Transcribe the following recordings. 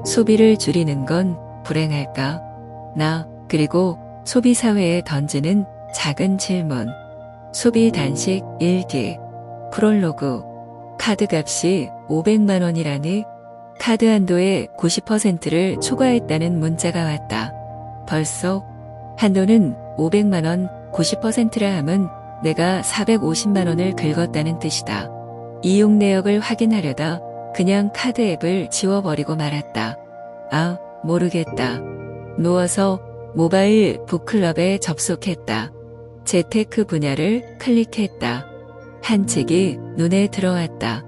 소비를 줄이는 건 불행할까? 그리고 소비사회에 던지는 작은 질문. 소비 단식 일기. 프롤로그. 카드값이 500만 원이라니? 카드 한도의 90%를 초과했다는 문자가 왔다. 벌써? 한도는 500만 원, 90%라 함은 내가 450만 원을 긁었다는 뜻이다. 이용 내역을 확인하려다 그냥 카드 앱을 지워버리고 말았다. 모르겠다. 누워서 모바일 북클럽에 접속했다. 재테크 분야를 클릭했다. 한 책이 눈에 들어왔다.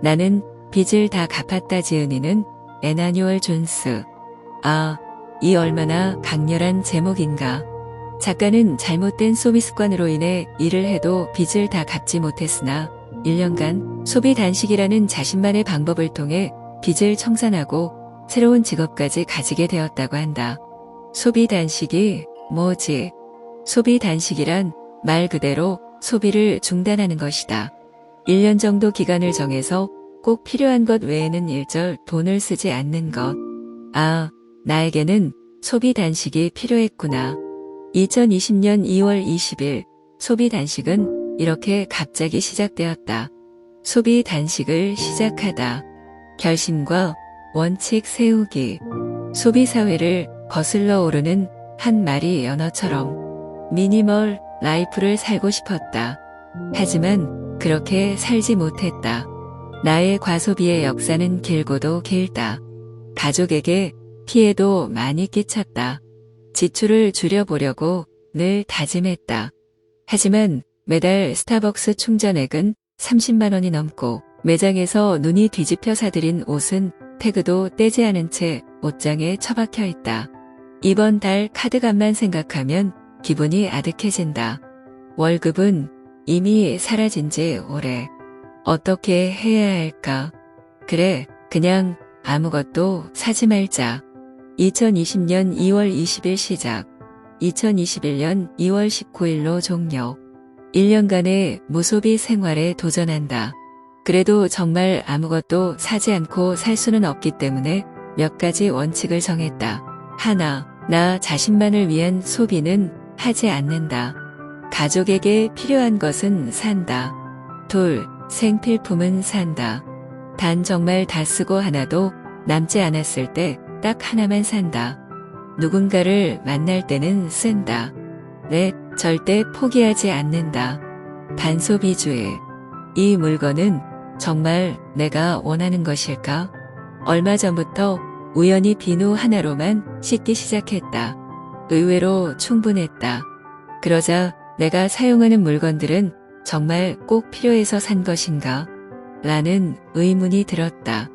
나는 빚을 다 갚았다 지은이는 애나뉴얼 존스. 이 얼마나 강렬한 제목인가. 작가는 잘못된 소비 습관으로 인해 일을 해도 빚을 다 갚지 못했으나 1년간 소비 단식이라는 자신만의 방법을 통해 빚을 청산하고 새로운 직업까지 가지게 되었다고 한다. 소비 단식이 뭐지? 소비 단식이란 말 그대로 소비를 중단하는 것이다. 1년 정도 기간을 정해서 꼭 필요한 것 외에는 일절 돈을 쓰지 않는 것. 나에게는 소비 단식이 필요했구나. 2020년 2월 20일 소비 단식은 이렇게 갑자기 시작되었다. 소비 단식을 시작하다. 결심과 원칙 세우기. 소비 사회를 거슬러 오르는 한 마리 연어처럼 미니멀 라이프를 살고 싶었다. 하지만 그렇게 살지 못했다. 나의 과소비의 역사는 길고도 길다. 가족에게 피해도 많이 끼쳤다. 지출을 줄여보려고 늘 다짐했다. 하지만 매달 스타벅스 충전액은 30만 원이 넘고 매장에서 눈이 뒤집혀 사들인 옷은 태그도 떼지 않은 채 옷장에 처박혀 있다. 이번 달 카드값만 생각하면 기분이 아득해진다. 월급은 이미 사라진 지 오래. 어떻게 해야 할까? 그래, 그냥 아무것도 사지 말자. 2020년 2월 20일 시작. 2021년 2월 19일로 종료. 1년간의 무소비 생활에 도전한다. 그래도 정말 아무것도 사지 않고 살 수는 없기 때문에 몇 가지 원칙을 정했다. 하나, 나 자신만을 위한 소비는 하지 않는다. 가족에게 필요한 것은 산다. 둘, 생필품은 산다. 단 정말 다 쓰고 하나도 남지 않았을 때 딱 하나만 산다. 누군가를 만날 때는 쓴다. 넷, 절대 포기하지 않는다. 반소비주의. 이 물건은 정말 내가 원하는 것일까? 얼마 전부터 우연히 비누 하나로만 씻기 시작했다. 의외로 충분했다. 그러자 내가 사용하는 물건들은 정말 꼭 필요해서 산 것인가? 라는 의문이 들었다.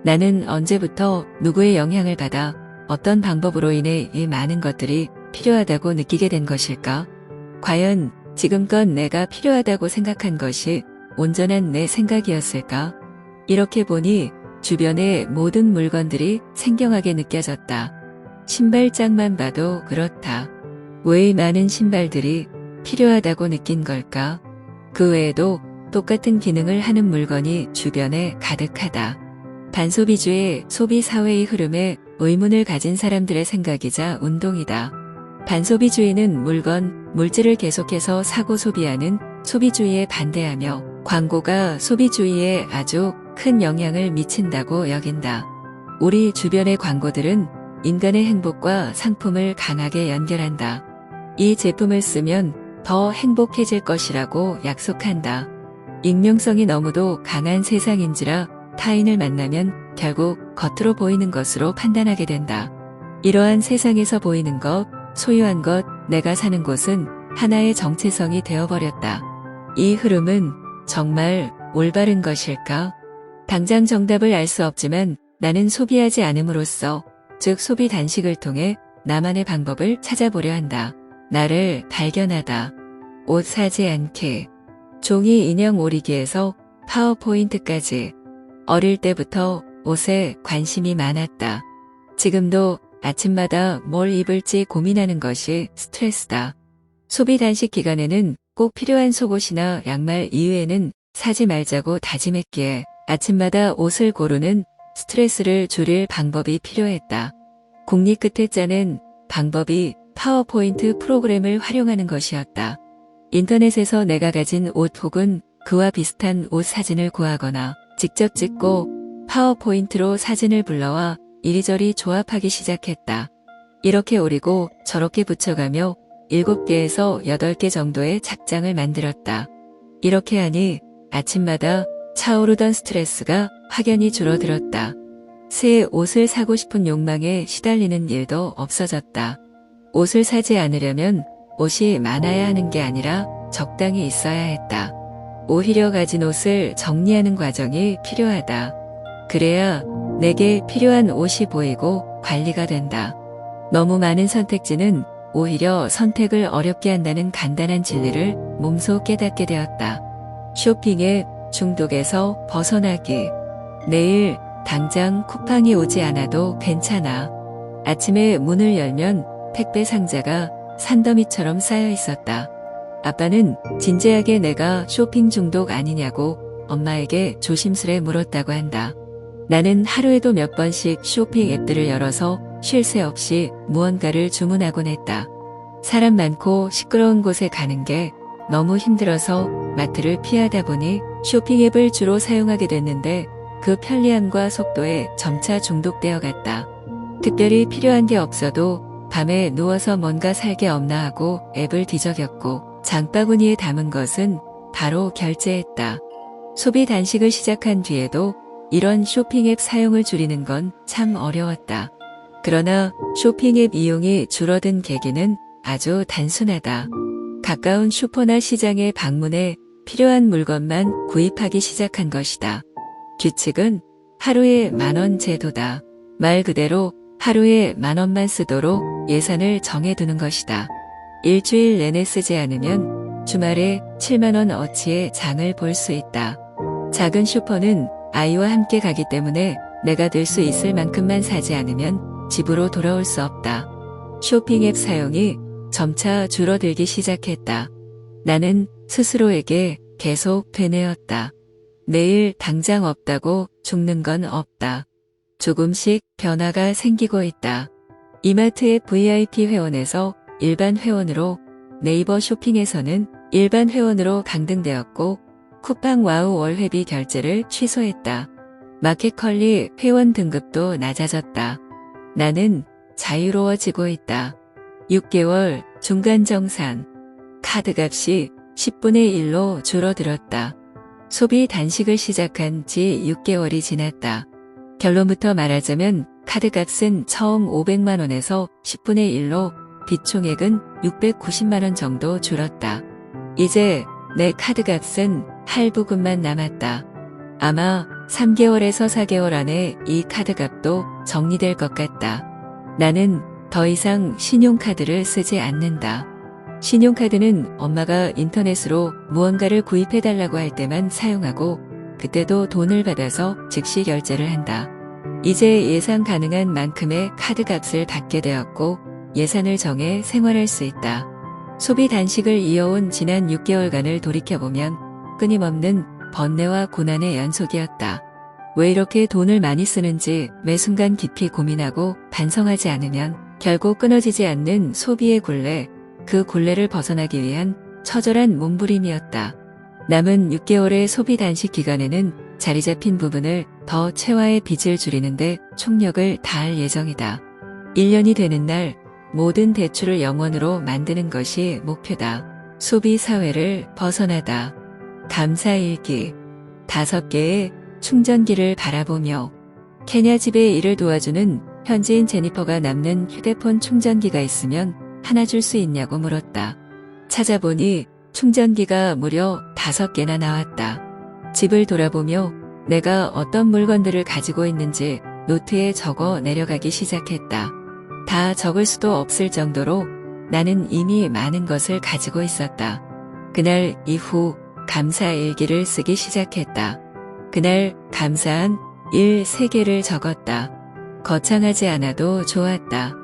나는 언제부터 누구의 영향을 받아 어떤 방법으로 인해 이 많은 것들이 필요하다고 느끼게 된 것일까? 과연 지금껏 내가 필요하다고 생각한 것이 온전한 내 생각이었을까? 이렇게 보니 주변의 모든 물건들이 생경하게 느껴졌다. 신발장만 봐도 그렇다. 왜 많은 신발들이 필요하다고 느낀 걸까? 그 외에도 똑같은 기능을 하는 물건이 주변에 가득하다. 반소비주의 소비 사회의 흐름에 의문을 가진 사람들의 생각이자 운동이다. 반소비주의는 물건, 물질을 계속해서 사고 소비하는 소비주의에 반대하며 광고가 소비주의에 아주 큰 영향을 미친다고 여긴다. 우리 주변의 광고들은 인간의 행복과 상품을 강하게 연결한다. 이 제품을 쓰면 더 행복해질 것이라고 약속한다. 익명성이 너무도 강한 세상인지라 타인을 만나면 결국 겉으로 보이는 것으로 판단하게 된다. 이러한 세상에서 보이는 것, 소유한 것, 내가 사는 곳은 하나의 정체성이 되어버렸다. 이 흐름은 정말 올바른 것일까? 당장 정답을 알 수 없지만 나는 소비하지 않음으로써, 즉 소비 단식을 통해 나만의 방법을 찾아보려 한다. 나를 발견하다. 옷 사지 않기. 종이 인형 오리기에서 파워포인트까지. 어릴 때부터 옷에 관심이 많았다. 지금도 아침마다 뭘 입을지 고민하는 것이 스트레스다. 소비 단식 기간에는 꼭 필요한 속옷이나 양말 이외에는 사지 말자고 다짐했기에 아침마다 옷을 고르는 스트레스를 줄일 방법이 필요했다. 공리 끝에 짜는 방법이 파워포인트 프로그램을 활용하는 것이었다. 인터넷에서 내가 가진 옷 혹은 그와 비슷한 옷 사진을 구하거나 직접 찍고 파워포인트로 사진을 불러와 이리저리 조합하기 시작했다. 이렇게 오리고 저렇게 붙여가며 7개에서 8개 정도의 착장을 만들었다. 이렇게 하니 아침마다 차오르던 스트레스가 확연히 줄어들었다. 새 옷을 사고 싶은 욕망에 시달리는 일도 없어졌다. 옷을 사지 않으려면 옷이 많아야 하는 게 아니라 적당히 있어야 했다. 오히려 가진 옷을 정리하는 과정이 필요하다. 그래야 내게 필요한 옷이 보이고 관리가 된다. 너무 많은 선택지는 오히려 선택을 어렵게 한다는 간단한 진리를 몸소 깨닫게 되었다. 쇼핑의 중독에서 벗어나기. 내일 당장 쿠팡이 오지 않아도 괜찮아. 아침에 문을 열면 택배 상자가 산더미처럼 쌓여 있었다. 아빠는 진지하게 내가 쇼핑 중독 아니냐고 엄마에게 조심스레 물었다고 한다. 나는 하루에도 몇 번씩 쇼핑 앱들을 열어서 쉴 새 없이 무언가를 주문하곤 했다. 사람 많고 시끄러운 곳에 가는 게 너무 힘들어서 마트를 피하다 보니 쇼핑 앱을 주로 사용하게 됐는데 그 편리함과 속도에 점차 중독되어 갔다. 특별히 필요한 게 없어도 밤에 누워서 뭔가 살 게 없나 하고 앱을 뒤적였고 장바구니에 담은 것은 바로 결제했다. 소비 단식을 시작한 뒤에도 이런 쇼핑 앱 사용을 줄이는 건 참 어려웠다. 그러나 쇼핑 앱 이용이 줄어든 계기는 아주 단순하다. 가까운 슈퍼나 시장에 방문해 필요한 물건만 구입하기 시작한 것이다. 규칙은 하루에 10,000원 제도다. 말 그대로 하루에 10,000원만 쓰도록 예산을 정해두는 것이다. 일주일 내내 쓰지 않으면 주말에 70,000원 어치의 장을 볼 수 있다. 작은 슈퍼는 아이와 함께 가기 때문에 내가 들 수 있을 만큼만 사지 않으면 집으로 돌아올 수 없다. 쇼핑 앱 사용이 점차 줄어들기 시작했다. 나는 스스로에게 계속 되뇌었다. 내일 당장 없다고 죽는 건 없다. 조금씩 변화가 생기고 있다. 이마트의 VIP 회원에서 일반 회원으로, 네이버 쇼핑에서는 일반 회원으로 강등되었고 쿠팡 와우 월회비 결제를 취소했다. 마켓컬리 회원 등급도 낮아졌다. 나는 자유로워지고 있다. 6개월 중간 정산. 카드값이 10분의 1로 줄어들었다. 소비 단식을 시작한 지 6개월이 지났다. 결론부터 말하자면 카드값은 처음 500만 원에서 10분의 1로 빚 총액은 690만 원 정도 줄었다. 이제 내 카드값은 할부금만 남았다. 아마 3개월에서 4개월 안에 이 카드값도 정리될 것 같다. 나는 더 이상 신용카드를 쓰지 않는다. 신용카드는 엄마가 인터넷으로 무언가를 구입해달라고 할 때만 사용하고 그때도 돈을 받아서 즉시 결제를 한다. 이제 예상 가능한 만큼의 카드값을 받게 되었고 예산을 정해 생활할 수 있다. 소비 단식을 이어온 지난 6개월간을 돌이켜보면 끊임없는 번뇌와 고난의 연속이었다. 왜 이렇게 돈을 많이 쓰는지 매 순간 깊이 고민하고 반성하지 않으면 결국 끊어지지 않는 소비의 굴레, 그 굴레를 벗어나기 위한 처절한 몸부림이었다. 남은 6개월의 소비 단식 기간에는 자리 잡힌 부분을 더 채화해 빚을 줄이는데 총력을 다할 예정이다. 1년이 되는 날 모든 대출을 0원으로 만드는 것이 목표다. 소비 사회를 벗어나다. 감사일기. 5개의 충전기를 바라보며 케냐 집에 일을 도와주는 현지인 제니퍼가 남는 휴대폰 충전기가 있으면 하나 줄 수 있냐고 물었다. 찾아보니 충전기가 무려 5개나 나왔다. 집을 돌아보며 내가 어떤 물건들을 가지고 있는지 노트에 적어 내려가기 시작했다. 다 적을 수도 없을 정도로 나는 이미 많은 것을 가지고 있었다. 그날 이후 감사일기를 쓰기 시작했다. 그날 감사한 일 3개를 적었다. 거창하지 않아도 좋았다.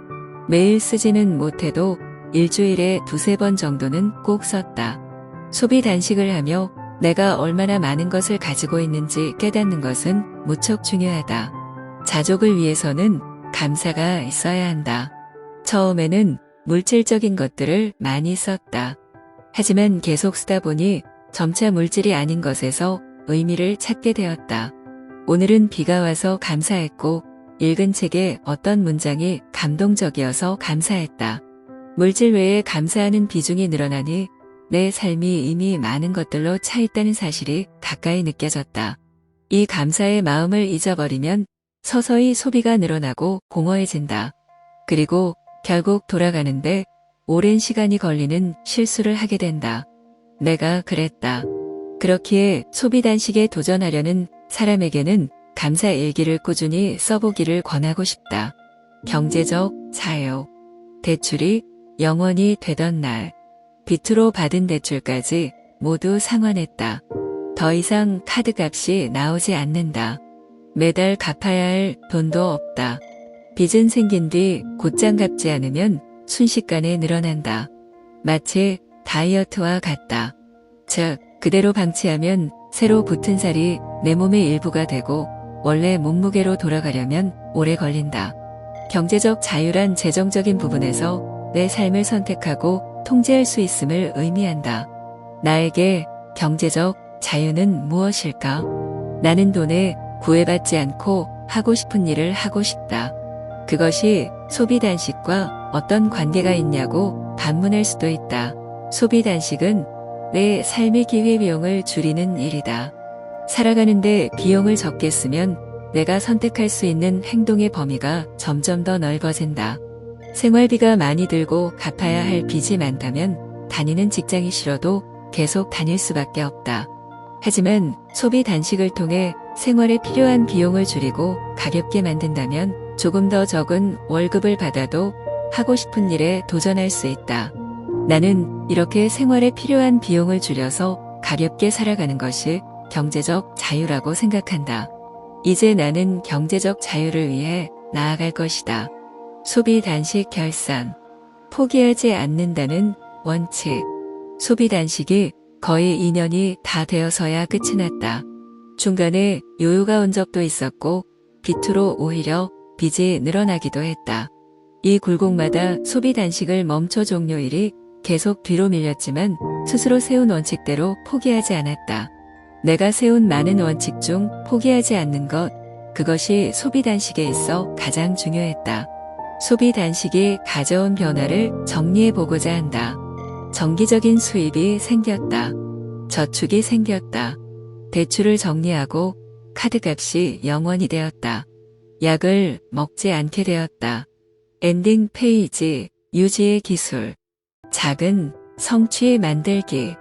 매일 쓰지는 못해도 일주일에 2-3번 정도는 꼭 썼다. 소비 단식을 하며 내가 얼마나 많은 것을 가지고 있는지 깨닫는 것은 무척 중요하다. 자족을 위해서는 감사가 있어야 한다. 처음에는 물질적인 것들을 많이 썼다. 하지만 계속 쓰다 보니 점차 물질이 아닌 것에서 의미를 찾게 되었다. 오늘은 비가 와서 감사했고 읽은 책의 어떤 문장이 감동적이어서 감사했다. 물질 외에 감사하는 비중이 늘어나니 내 삶이 이미 많은 것들로 차 있다는 사실이 가까이 느껴졌다. 이 감사의 마음을 잊어버리면 서서히 소비가 늘어나고 공허해진다. 그리고 결국 돌아가는데 오랜 시간이 걸리는 실수를 하게 된다. 내가 그랬다. 그렇기에 소비 단식에 도전하려는 사람에게는 감사 일기를 꾸준히 써보기를 권하고 싶다. 경제적 자유. 대출이 영원이 되던 날. 빚으로 받은 대출까지 모두 상환했다. 더 이상 카드값이 나오지 않는다. 매달 갚아야 할 돈도 없다. 빚은 생긴 뒤 곧장 갚지 않으면 순식간에 늘어난다. 마치 다이어트와 같다. 즉, 그대로 방치하면 새로 붙은 살이 내 몸의 일부가 되고 원래 몸무게로 돌아가려면 오래 걸린다. 경제적 자유란 재정적인 부분에서 내 삶을 선택하고 통제할 수 있음을 의미한다. 나에게 경제적 자유는 무엇일까? 나는 돈에 구애받지 않고 하고 싶은 일을 하고 싶다. 그것이 소비 단식과 어떤 관계가 있냐고 반문할 수도 있다. 소비 단식은 내 삶의 기회비용을 줄이는 일이다. 살아가는데 비용을 적게 쓰면 내가 선택할 수 있는 행동의 범위가 점점 더 넓어진다. 생활비가 많이 들고 갚아야 할 빚이 많다면 다니는 직장이 싫어도 계속 다닐 수밖에 없다. 하지만 소비 단식을 통해 생활에 필요한 비용을 줄이고 가볍게 만든다면 조금 더 적은 월급을 받아도 하고 싶은 일에 도전할 수 있다. 나는 이렇게 생활에 필요한 비용을 줄여서 가볍게 살아가는 것이 경제적 자유라고 생각한다. 이제 나는 경제적 자유를 위해 나아갈 것이다. 소비 단식 결산. 포기하지 않는다는 원칙. 소비 단식이 거의 2년이 다 되어서야 끝이 났다. 중간에 요요가 온 적도 있었고 빚으로 오히려 빚이 늘어나기도 했다. 이 굴곡마다 소비 단식을 멈춰 종료일이 계속 뒤로 밀렸지만 스스로 세운 원칙대로 포기하지 않았다. 내가 세운 많은 원칙 중 포기하지 않는 것, 그것이 소비 단식에 있어 가장 중요했다. 소비 단식이 가져온 변화를 정리해보고자 한다. 정기적인 수입이 생겼다. 저축이 생겼다. 대출을 정리하고 카드값이 0원이 되었다. 약을 먹지 않게 되었다. 엔딩 페이지, 유지의 기술. 작은 성취 만들기.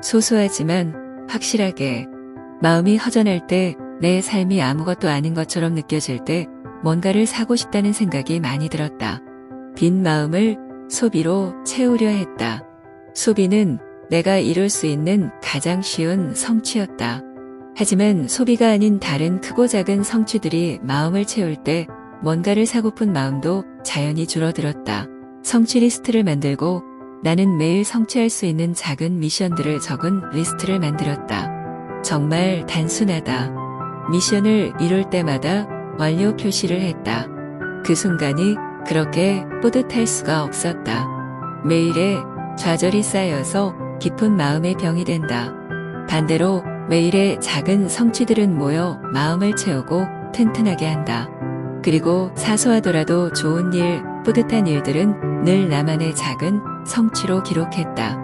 소소하지만 확실하게. 마음이 허전할 때, 내 삶이 아무것도 아닌 것처럼 느껴질 때 뭔가를 사고 싶다는 생각이 많이 들었다. 빈 마음을 소비로 채우려 했다. 소비는 내가 이룰 수 있는 가장 쉬운 성취였다. 하지만 소비가 아닌 다른 크고 작은 성취들이 마음을 채울 때 뭔가를 사고픈 마음도 자연히 줄어들었다. 성취 리스트를 만들고 나는 매일 성취할 수 있는 작은 미션들을 적은 리스트를 만들었다. 정말 단순하다. 미션을 이룰 때마다 완료 표시를 했다. 그 순간이 그렇게 뿌듯할 수가 없었다. 매일의 좌절이 쌓여서 깊은 마음의 병이 된다. 반대로 매일의 작은 성취들은 모여 마음을 채우고 튼튼하게 한다. 그리고 사소하더라도 좋은 일, 뿌듯한 일들은 늘 나만의 작은 성취로 기록했다.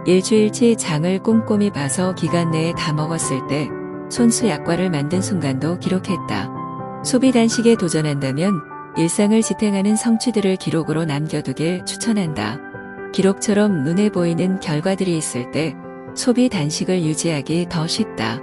일주일치 장을 꼼꼼히 봐서 기간 내에 다 먹었을 때 손수 약과를 만든 순간도 기록했다. 소비 단식에 도전한다면 일상을 지탱하는 성취들을 기록으로 남겨두길 추천한다. 기록처럼 눈에 보이는 결과들이 있을 때 소비 단식을 유지하기 더 쉽다.